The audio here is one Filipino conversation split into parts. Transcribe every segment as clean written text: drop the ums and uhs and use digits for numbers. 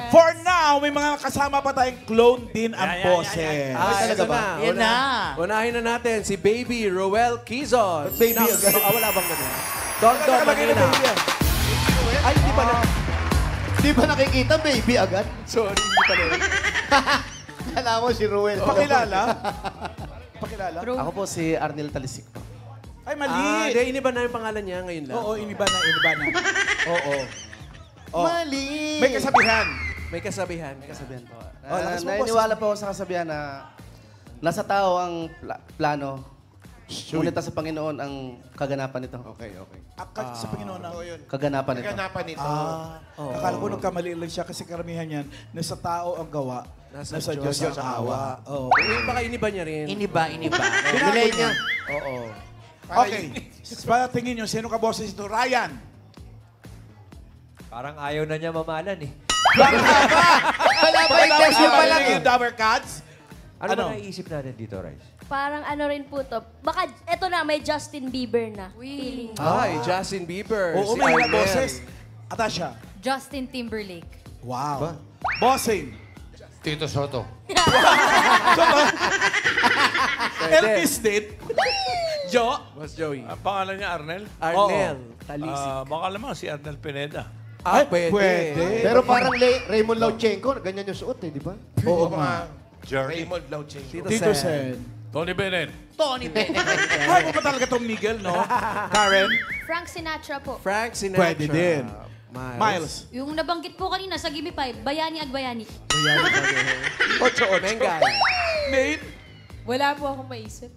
For now, may mga kasama pa tayong clone din ang boses. Talaga ba? Yan na. Unahin na natin si Baby Roel Quizon. Baby, wala bang ganun? Dog Manila. Ay, di ba na? Di ba nakikita, baby agad? Sorry, hindi pa rin. Kala mo si Ruel. Pakilala? Pakilala? Ako po si Arnel Talisik po. Ay, mali. Iniba na yung pangalan niya ngayon lang. Oo, iniba na. Oo. Mali. May kasabihan. May kasabihan. Sabihan po. lakas mo, Naniniwala po ako sa kasabihan na nasa tao ang plano, ngunit sa Panginoon ang kaganapan nito. Okay. Sa Panginoon ang Kaganapan nito. Kaganapan nito. Akala ko nagkamali lang siya kasi karamihan yan, nasa tao ang gawa, nasa Diyos ang awa. Oo. Baka iniba niya rin. Iniba. Binilay niya. Oo. Okay. Para tingin nyo, sino ka boses ito? Ryan! Parang ayaw na niya mamalan eh. Wala ba yung question pa lang? Yung Dower Cats? Ano ba naiisip natin dito, Rice? Parang ano rin po to. Baka, eto na, may Justin Bieber na. Feeling. Ay, Justin Bieber. Oo, si may Arnel. boses. Atasha. Justin Timberlake. Wow. Bossing. Tito Soto. Elvis din. Jo. Mas Joey. Ang pangalan niya, Arnel? Arnel Talisik. Baka naman si Arnel Pineda. Pwede. Pero parang Raymond Lauchenko, ganyan yung suot eh, di ba? Oo nga. Raymond Lauchenko. Tito Sen. Tony Bennett. Tony Bennett. Ay, mo pa talaga itong Miguel, no? Karen? Frank Sinatra po. Frank Sinatra. Pwede din. Miles. Yung nabanggit po kanina sa Gimme 5, Bayani Agbayani. Ocho. Mengay. Nate? Wala po akong maisip.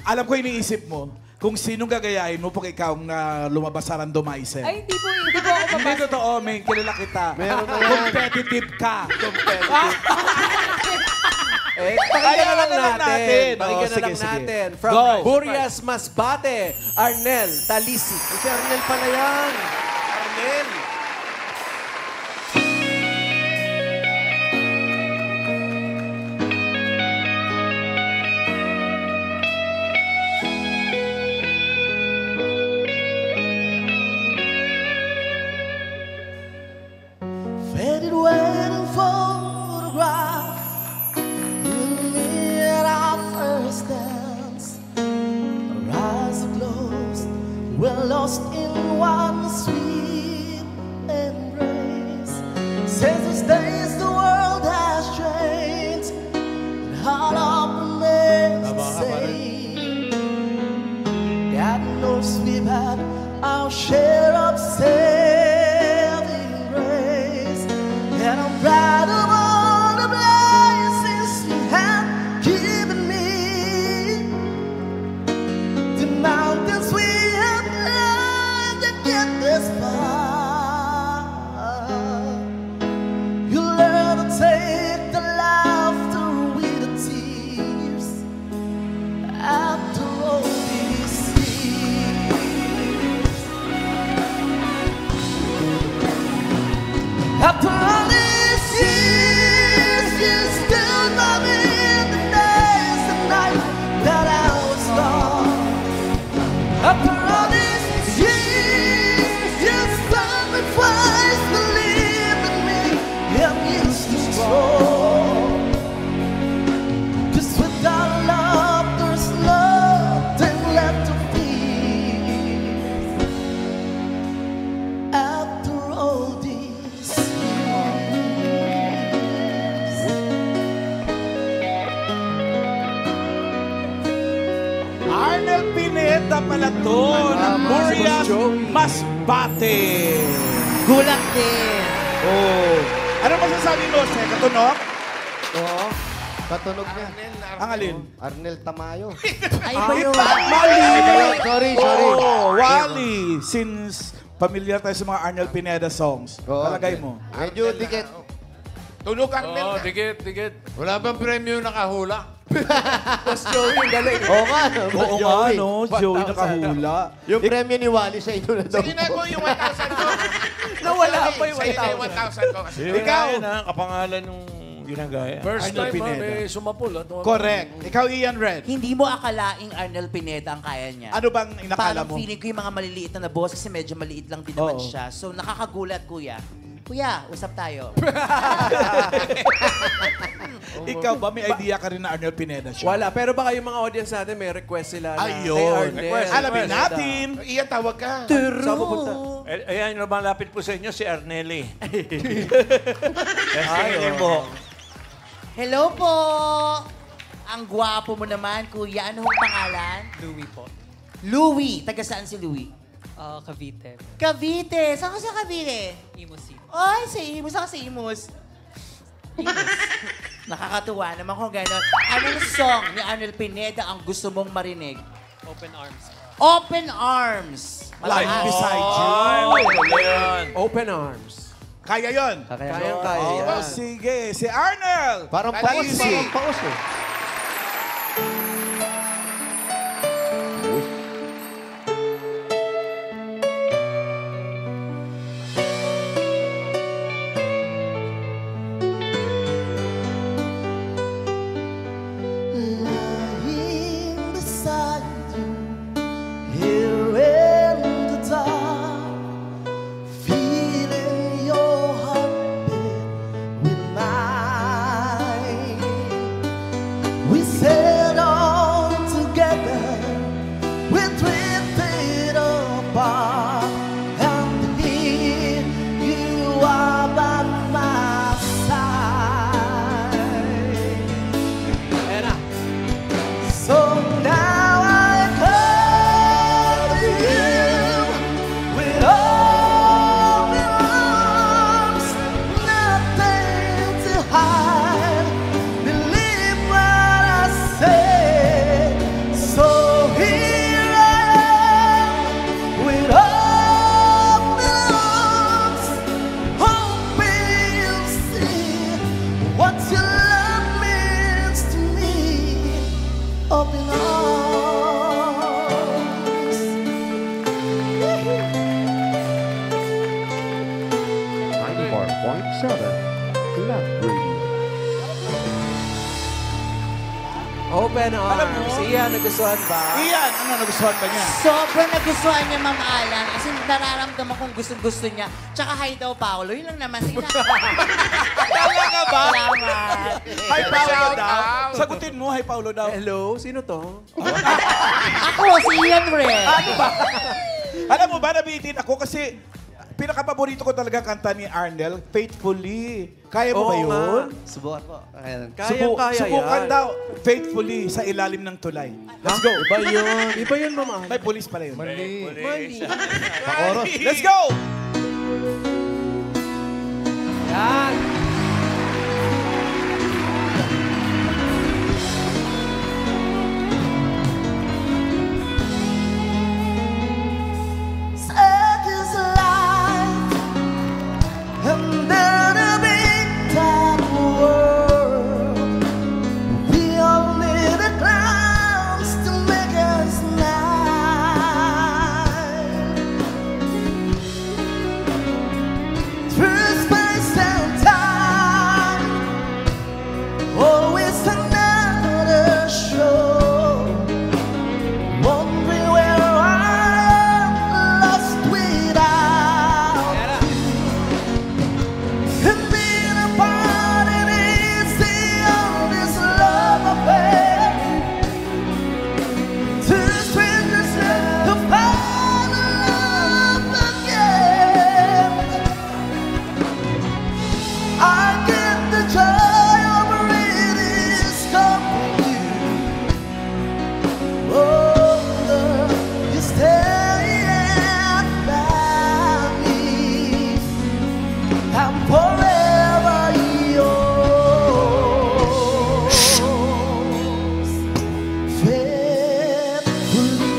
Alam ko iniisip mo kung sinong gagayahin mo pag ikaw na lumabas sa randomizer. Ay, hindi po ako Hindi totoo, may kilala kita. Meron na yan. Competitive ka. Pakinggan na lang natin. Oh, Pakinggan na sige, lang sige. natin. From Go. Burias Masbate, Arnel Talisik. Si Arnel pala yan. Arnel. Faded wedding photograph. You at our first dance. Our eyes are closed. We're lost in one sweet embrace. Since those days the world has changed. And heart up remains the same. God knows we've had our share of saving grace. And I'm proud of all the blessings you have given me. The mountains we have climbed to get this far. You learn to take the laughter with the tears. After all these years. After all these years, you stood by me in the days and nights that I was lost. After all these years, you sacrificed, believed in me, and you stood strong. 'Cause without love, there's nothing left to feel. After all these Arnel Pineda pala to. Ng Burias Masbate. Gulat din. Oh. Ano masasabi mo, Sir? Katunog? Oo. Katunog niya. Ang alin? Arnel Tamayo. Ay ba yun? Sorry. Oh, Wally. Since familiar tayo sa mga Arnel Pineda songs, palagay mo. Medyo dikit. Tunog Arnel Oo, na. dikit. Wala bang premyo nakahula? Mas Joey, galing. Oo nga. Oo nga, no? Joey nakahula. Yung premyo ni Wally sa inyo na daw. Sige na ko yung 1,000 ko. Nawala pa yung Sa'yo na yung 1,000 ko. Kasi Ikaw. Kapangalan nung ginagaya. Arnel First time Pineda. may sumapul. Correct. Ikaw, Ian Red. Hindi mo akalaing Arnel Pineda ang kaya niya. Ano bang inakala Parang mo? feeling ko yung mga maliliit na boss kasi medyo maliit lang din naman Oo. siya. So nakakagulat, kuya. Kuya, usap tayo. Ikaw ba, may idea ka rin na Arnel Pineda siya? Wala. Pero baka yung mga audience natin may request sila na Ayun. kay Arnel. Request. Alamin natin. Iyan, tawag ka. Saan pupunta? Ayan, lumalapit po sa inyo si Arnelli. Testingin mo. Hello po! Ang gwapo mo naman, kuya. Ano ang pangalan? Louie po. Louie. Taga saan si Louie? Cavite. Cavite. Saan ka sa Cavite? Imus City. Ay, sa Imus. Saan ka sa Imus? Nakakatuwa naman kung gano'n. Anong song ni Arnel Pineda ang gusto mong marinig? Open Arms. Open Arms. Lying beside you. Ay, maganda yan. Open Arms. Kaya yon. Kayang-kaya yan. Oh, sige, si Arnel. Parang paus, Easy. parang paus eh. Lying beside you, here in the dark, feeling your heartbeat with mine. We said all together, we drifted apart, and here you are by my side. Ayan na. So now I come to you with open arms, nothing to hide. Believe what I say. So here I am with open arms, hoping you'll see what your love means to me. Open arms. 94.7 Club Radio. Open Alam mo, Arms. Iyan, nagustuhan ba? Iyan, ano nagustuhan ba niya? Sobrang nagustuhan niya, Ma'am Alan. As in, nararamdaman kong gusto niya. Tsaka hi daw, Paolo. Yun lang naman. Sige na. Talaga ba? Salamat. Hi, Paolo Shout daw. out. Sagutin mo, hi, Paolo daw. Hello? Sino to? Ako, si Ian Red. Alam mo ba, nabitin ako kasi pinakapaborito ko talaga kanta ni Arnel, Faithfully. Kaya mo ba Oo nga. yun? Subukan po. Ayan. Kayang-kaya Subukan yan. daw, Faithfully, sa ilalim ng tulay. Let's go. Iba yun. Iba yun, Mama. May police pala yun. Mali. Let's go! Yan. Sad is life, and then a big time world. We all need the clouds to make us smile. Through space and time, always another show. Wondering where I am, lost without. And being apart, it is the only love affair. Two strangers to find love again. I get the joy of reading company. Oh, love, you stand by me. I'm forever yours, faithfully.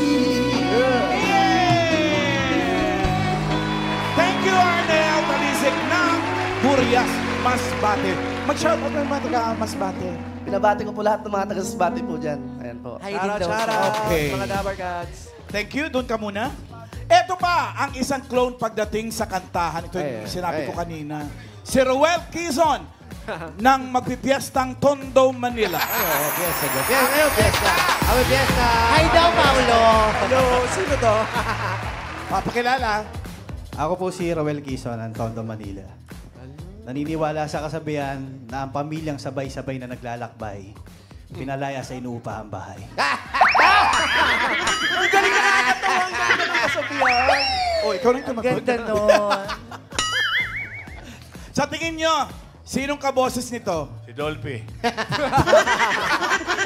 Thank you, Arnel. Talisik ng Burias, Masbate. Mag-shoutout ng mga taga Masbate. Pinabati ko po lahat ng mga taga-Masbate po dyan. Ayan po. Hi din Shout out, daw. shout out. Okay. Mga Dabar Cats. Thank you. Doon ka muna. Eto pa, ang isang clone pagdating sa kantahan. Ito yung sinabi ko kanina. Si Ruel Quezon ng magpipiestang Tondo, Manila. Hi daw, Paolo. Hello, sino to? Papakilala. Ako po si Roel Quezon ng Tondo, Manila. Naniniwala sa kasabihan na ang pamilyang sabay-sabay na naglalakbay, pinalaya sa inuupahang bahay. Ang galing na nakakatawa. Ang ganda ng kasabihan. Oh, ikaw rin tumagot. Ganda nun. Sa tingin nyo, sinong kaboses nito? Si Dolphy.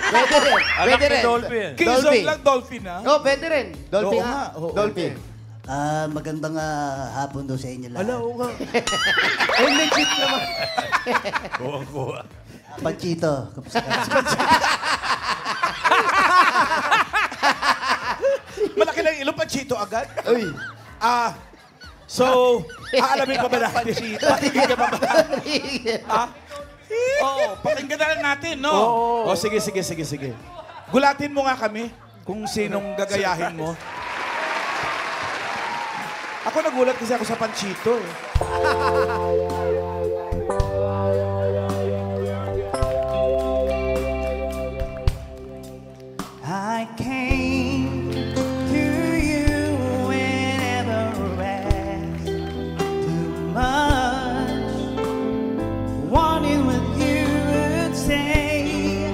Pwede rin. Anak Pwede ni rin. Dolphy. Quezon Dolphy. lang, Dolphin, ha? Oh, pwede rin. Dolphy Oo nga. nga, oo. Dolphy. Magandang hapon daw sa inyo lahat. Ala, oo nga. Eh, legit naman. Kuha-kuha. Panchito. Kamusta ka? Malaki lang ilong, Panchito agad. Uy. So, aalamin pa ba natin? Pakinggan pa ba? Oo, pakinggan na lang natin, no? Oo. Sige. Gulatin mo nga kami kung sinong gagayahin mo. Ako nagulat kasi ako sa Panchito, eh. I came to you whenever rest too much, wanting what you would say,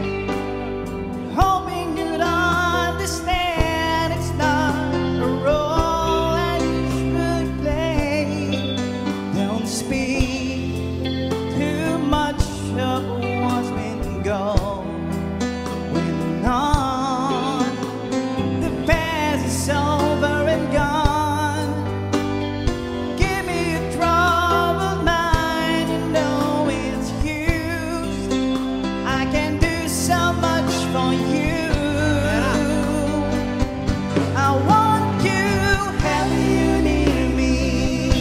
hoping you'd understand it's not a role I should play. Don't speak too much of what's been gone. When on the past is over and gone, give me a troubled mind, you know it's used. I can do so much for you. I want you, have you near me,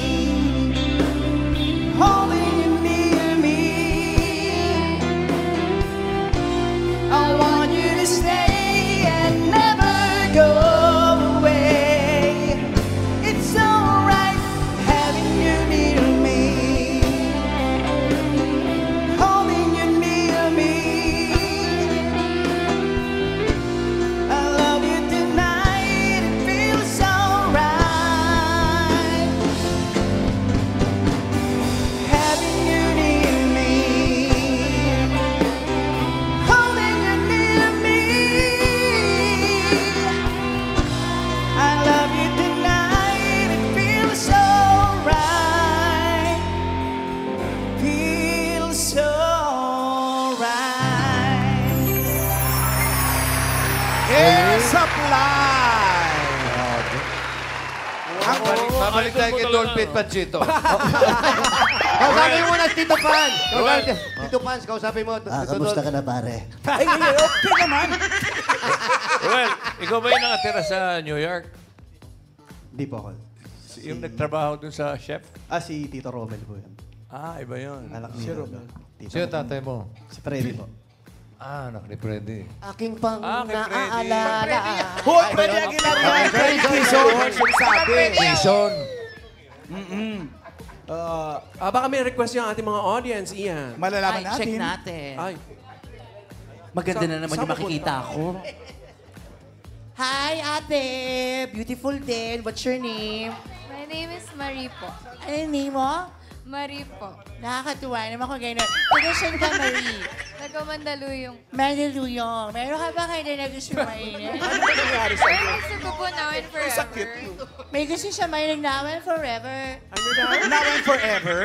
holding you near me. I want you to stay and never go away. It's alright having you near me, holding you near me. I love you tonight, it feels alright. Having you near me, holding you near me. I love you tonight, it feels alright. Feels alright. Air Supply! Babalik tayo kay Dolphy at Panchito. Kausapin mo na si Tito Pans. Tito Pans, kausapin mo. Kamusta ka na, pare? Ay, okay naman. Well, ikaw ba yung nakatira sa New York? Hindi po ako. Yung nagtrabaho dun sa chef? Si Tito Romel po yan. Iba yun. Anak ni Romel. Sino tatay mo? Si Freddy po. Anak ni Freddy. Aking pang kay Freddy. naaalala. Hoy, Freddy Aguilar yan. Freddy Quezon. Sinasabi. Jason. Baka may request yung ating mga audience, Ian. Malalaman Ay, check natin. natin. Ay, Maganda na naman Saan yung makikita ko. Hi, ate! Beautiful din. What's your name? My name is Marie po. Ano yung name mo? Marie po. Nakakatuwa naman kung gano'n. Taga-saan ka, Marie? Taga-Mandaluyong. Mandaluyong. Meron ka ba kayo na gusto mainit? Ano ba nangyari sa Pero gusto ko po now and forever. Sakit. May gusto siya mainit now and forever. Now and Forever?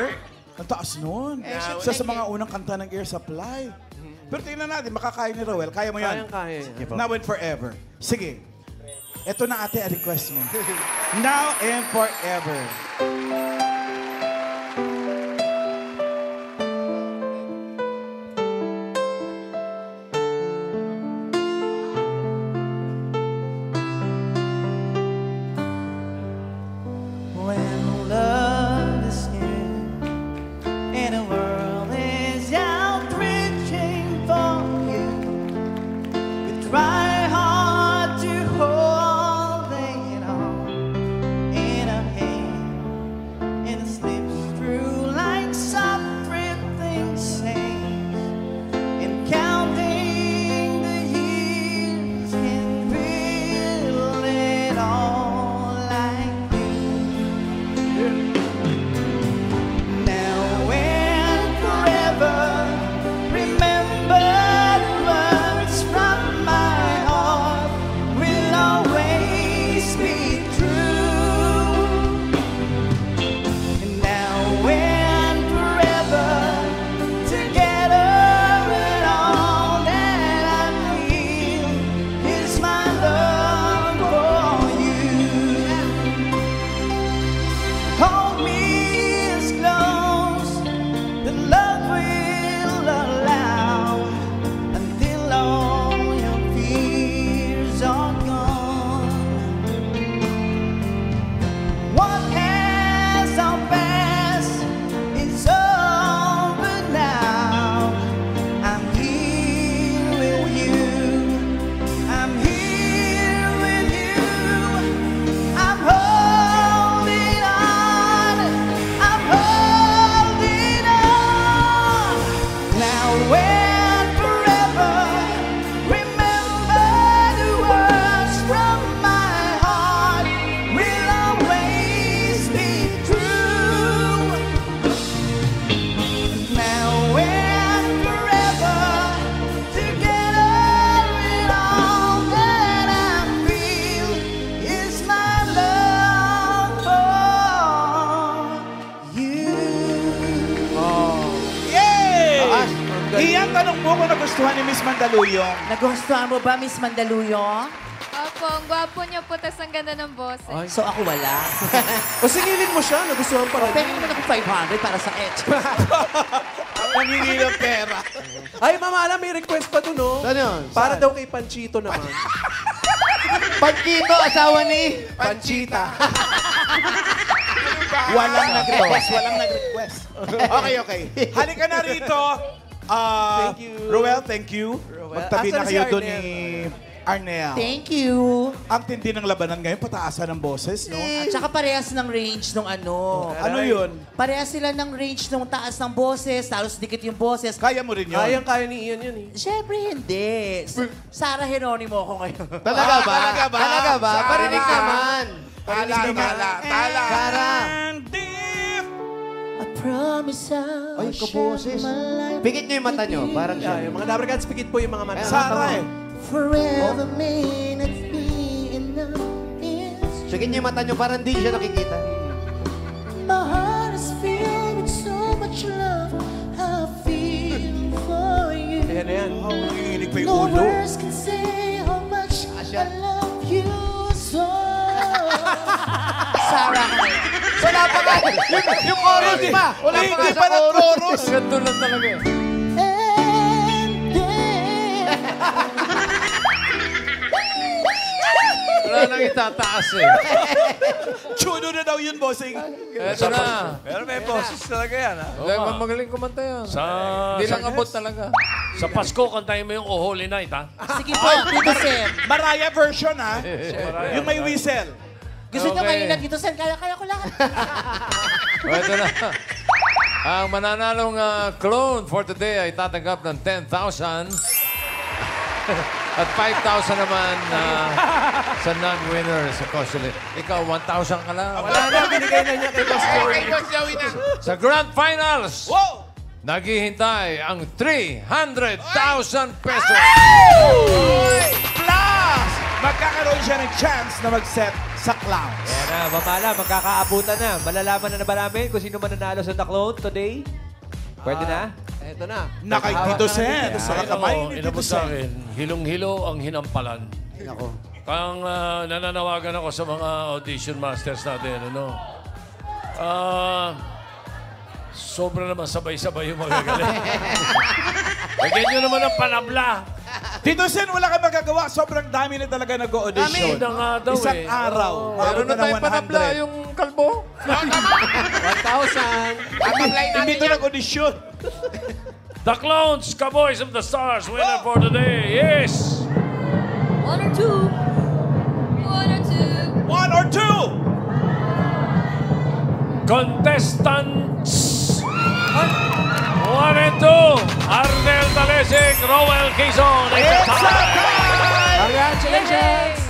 Ang taas nun. Eh, Isa sa mga unang kanta ng Air Supply. Pero tingnan natin, makakaya ni Roel. Kaya mo yan? kaya. Now and Forever. Sige. Ito na ate, ang request mo. Now and Forever. When love is in and the world is out reaching for you, you try hard to hold it on in a hand, and it slips through like some drifting sands, and counting the years can feel it all like now when Iyan, tanong mo kung nagustuhan ni Miss Mandaluyong. Nagustuhan mo ba, Miss Mandaluyong? Opo, ang gwapo niya po, tas ang ganda ng boses. So ako wala. O singilin mo siya, nagustuhan pa rin. Pwede naman ako 500 para sa ex. Nangingi ng pera. Ay, Mama Alam, may request pa dun, no? Saan yun? Para daw kay Panchito naman. Panchito, asawa ni... Panchita. Walang nag-request, walang nag-request. Okay. Halika na rito. Thank you. Ruel, thank you. Magtabi Asan na si kayo doon Arnel? ni Arnel. Thank you. Ang tindi ng labanan ngayon, pataasan ng boses, no? At saka parehas ng range ng ano. Ano yun? Parehas sila ng range ng taas ng boses, talos dikit yung boses. Kaya mo rin yun? Kaya ni Ian yun eh. Siyempre hindi. Sarah Geronimo ako ngayon. Talaga ba? Talaga ba? Talaga ba? Sarah. Parinig naman. Tala. And if I promise I'll Ay, kaboses. Pikit niyo yung mata niyo. Parang siya. Yung mga Dabarkads, pikit po yung mga mata. Sarah eh. forever minutes be enough is Pikit niyo yung mata niyo. Parang di siya nakikita. my heart is filled with so much love I feel for you. Ayan na yan. Nanginginig pa yung No ulo. words can say how much I love you so. Sarah. Wala pa ka. Yung chorus pa. Wala pa ka Hindi sa pa chorus. nag-chorus. Ganito lang talaga eh. And then Wala nang itataas eh. Chuno na daw yun, bossing. Eto na. Pero may boses talaga yan, ha? Magaling kumanta yan. Hindi lang abot talaga. Sa Pasko, kantahin mo yung Oh Holy Night, ha? sige po, Tito Sen. Mariah version, ha? Yung may whistle. Gusto nyo kanina, Tito Sen, kaya ko lahat. Ito na. Ang mananalong clone for today ay tatanggap ng 10,000. At 5,000 naman sa non-winner sa Cosily. Ikaw, 1,000 ka lang. Wala na, binigay na niya kay Boss Joey. Sa Grand Finals, Wow! naghihintay ang 300,000 pesos. Plus, magkakaroon siya ng chance na mag-set sa clowns. Ayan na, Mamala, magkakaabutan na. Malalaman na ba namin kung sino mananalo sa The Clone today? Pwede na? Eto na. Na kay Tito Sen. Sa kamay ni Tito Inabot sa Sen. akin, hilong-hilo ang hinampalan. Ako. Kang nananawagan ako sa mga audition masters natin, ano? Sobra naman sabay-sabay yung magagaling. Lagyan nyo naman ang panabla. Tito Sen, wala kang magagawa. Sobrang dami na talaga nag-audition. Dami na nga daw Isang eh. araw. Meron na Umabot tayong ng panabla 100. yung kalbo. 1,000. Hindi ito nag-audition. The Clones, Cowboys of the Stars, winner for today is... 1 or 2. 1 or 2. Contestants 1 and 2, Arnel Talesig, Roel Quezon. It's a tie! Congratulations!